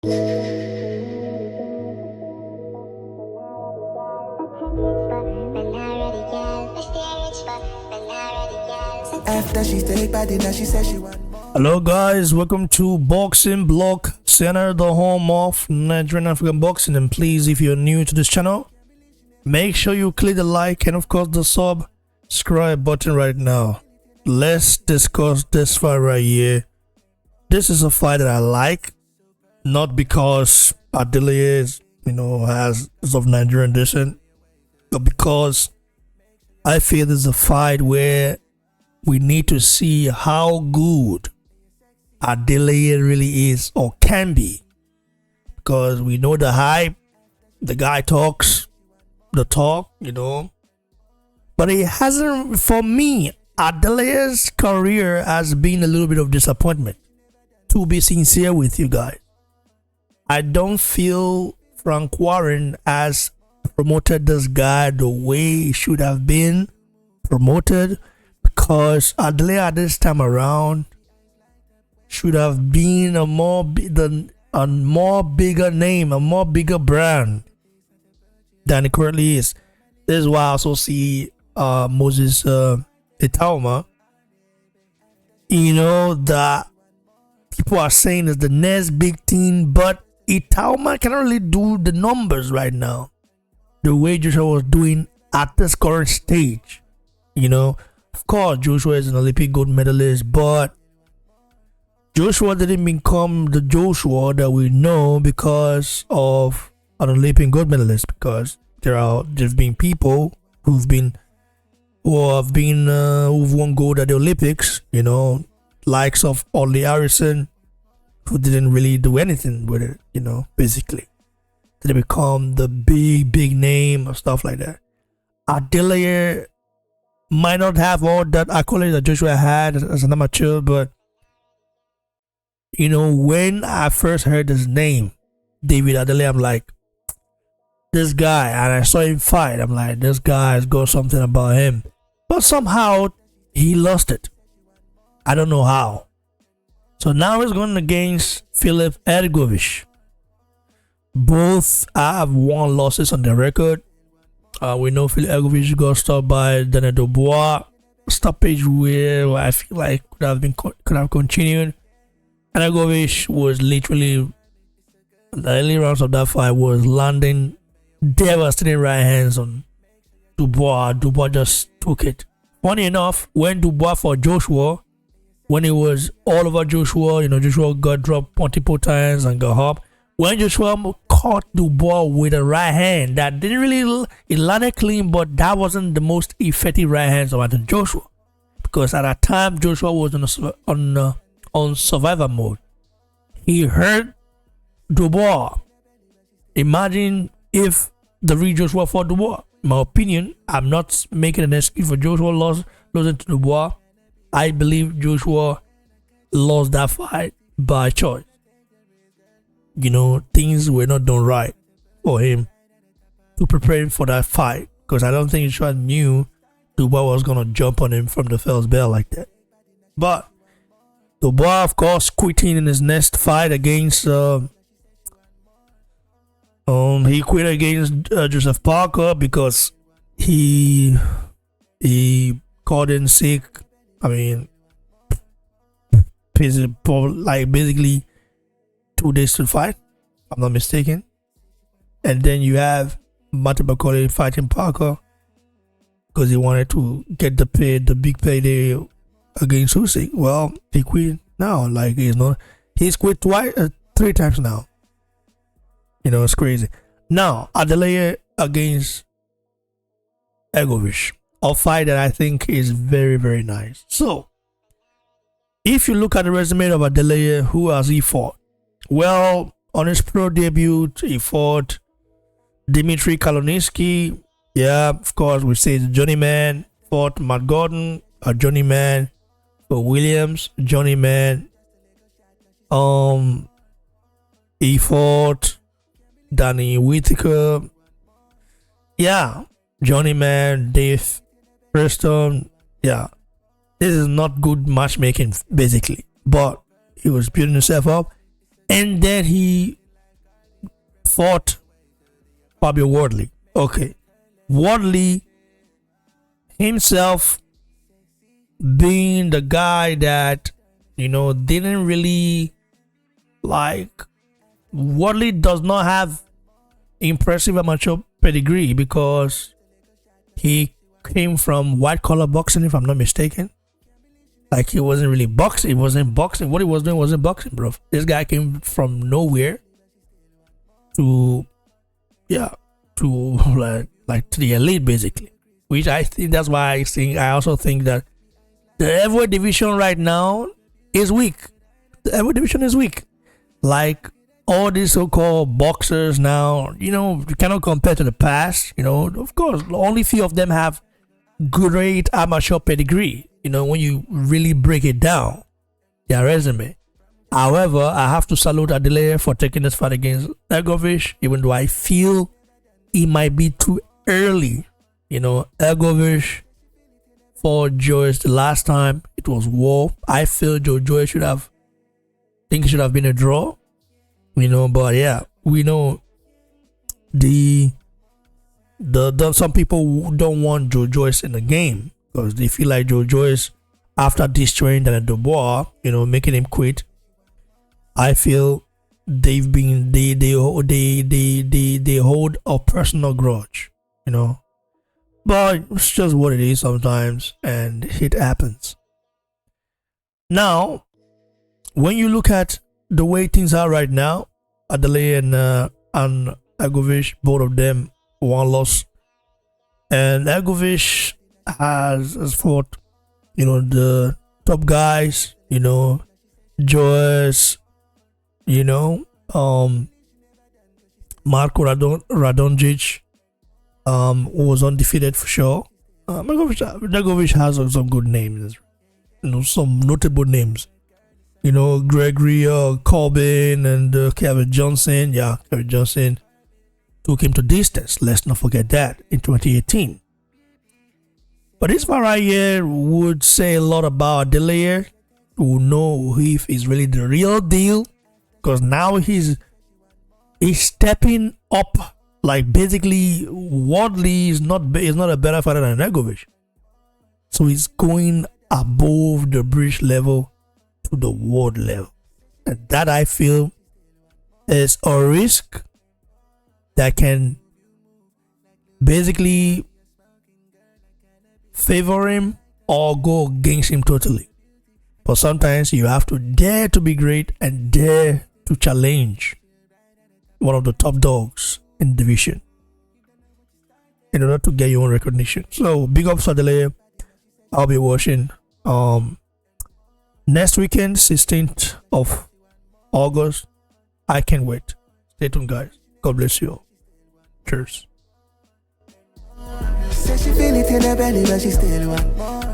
After she take body, now she says she want more. Hello guys, welcome to Boxing Block Center, the home of Nigerian African boxing. And please, if you're new to this channel, make sure you click the like and of course the subscribe button right now. Let's discuss this fight right here. This is a fight that I like, not because Adeleye is, is of Nigerian descent, but because I feel this is a fight where we need to see how good Adeleye really is or can be. Because we know the hype, the guy talks the talk, But it hasn't, for me, Adeleye's career has been a little bit of disappointment. To be sincere with you guys, I don't feel Frank Warren has promoted this guy the way he should have been promoted, because Adeleye at this time around should have been a more bigger name, a more bigger brand than it currently is. This is why I also see Moses Itauma, that people are saying is the next big thing, but Itauma cannot really do the numbers right now the way Joshua was doing at this current stage. Of course, Joshua is an Olympic gold medalist, but Joshua didn't become the Joshua that we know because of an Olympic gold medalist. Because there's been people who've won gold at the Olympics. Likes of Ollie Harrison, who didn't really do anything with it. Basically, they become the big name or stuff like that. Adeleye might not have all that accolade that Joshua had as an amateur, but when I first heard his name, David Adeleye, I'm like, this guy, and I saw him fight, I'm like, this guy's got something about him. But somehow he lost it. I don't know how. So now he's going against Filip Hrgovic. Both have 1 losses on their record. We know Filip Hrgovic got stopped by Daniel Dubois, stoppage where I feel like could have continued. And Hrgovic was literally, the early rounds of that fight was landing devastating right hands on Dubois. Dubois just took it. Funny enough, when Dubois fought Joshua, when it was all over Joshua, Joshua got dropped multiple times and got up. When Joshua caught Dubois with a right hand that didn't really, it landed clean, but that wasn't the most effective right hand of Joshua, because at that time Joshua was on survivor mode. He hurt Dubois. Imagine if the real Joshua fought Dubois. In my opinion, I'm not making an excuse for Joshua losing to Dubois. I believe Joshua lost that fight by choice. Things were not done right for him to prepare him for that fight, because I don't think Joshua knew Dubois was going to jump on him from the first bell like that. But Dubois, of course, quitting in his next fight against he quit against Joseph Parker because he called in sick. I mean, basically 2 days to fight, if I'm not mistaken. And then you have Matthew McCauley fighting Parker because he wanted to get the big payday against Usyk. Well, he quit now. He's quit 3 times now. It's crazy. Now, Adeleye against Hrgovic, a fight that I think is very, very nice. So, if you look at the resume of Adeleye, who has he fought? Well, on his pro debut, he fought Dmitry Kaloninsky. Yeah, of course, we say the journeyman. Fought Matt Gordon, a journeyman. For Williams, journeyman. He fought Danny Whitaker. Yeah, journeyman. Dave Preston. Yeah, this is not good matchmaking, basically. But he was building himself up. And then he fought Bobby Wardley. Okay. Wardley himself being the guy that, didn't really like. Wardley does not have impressive amateur pedigree because he came from white collar boxing, if I'm not mistaken. Like, he wasn't really boxing. He wasn't boxing. What he was doing wasn't boxing, bro. This guy came from nowhere to like to the elite, basically. Which I think that's why I also think that the heavyweight division right now is weak. The heavyweight division is weak. Like, all these so-called boxers now, you cannot compare to the past. Of course, only few of them have great amateur pedigree. When you really break it down, their resume. However, I have to salute Adeleye for taking this fight against Hrgovic, even though I feel it might be too early. Hrgovic for Joyce the last time, it was war. I feel Joyce should have been a draw. But yeah, we know the some people don't want Joyce in the game because they feel like Joyce, after destroying Daniel Dubois, making him quit. I feel they hold a personal grudge, but it's just what it is sometimes, and it happens. Now, when you look at the way things are right now, Adeleye and Hrgovic, both of them one loss, and Hrgovic has fought, the top guys, Joyce, Marko Radonjic, who was undefeated for sure. Hrgovic has some good names, some notable names. Gregory Corbin and Kevin Johnson. Yeah, Kevin Johnson took him to distance. Let's not forget that in 2018. But this fight right here would say a lot about Adeleye, who know if he's really the real deal, because now he's stepping up. Like, basically, Wardley is not a better fighter than Hrgovic, so he's going above the bridge level to the world level, and that I feel is a risk that can basically favor him or go against him totally. But sometimes you have to dare to be great and dare to challenge one of the top dogs in the division in order to get your own recognition. So big ups to Adeleye. I'll be watching next weekend, 16th of August. I can't wait. Stay tuned, guys. God bless you all. Cheers. Said she feel it in her belly, but she still want more.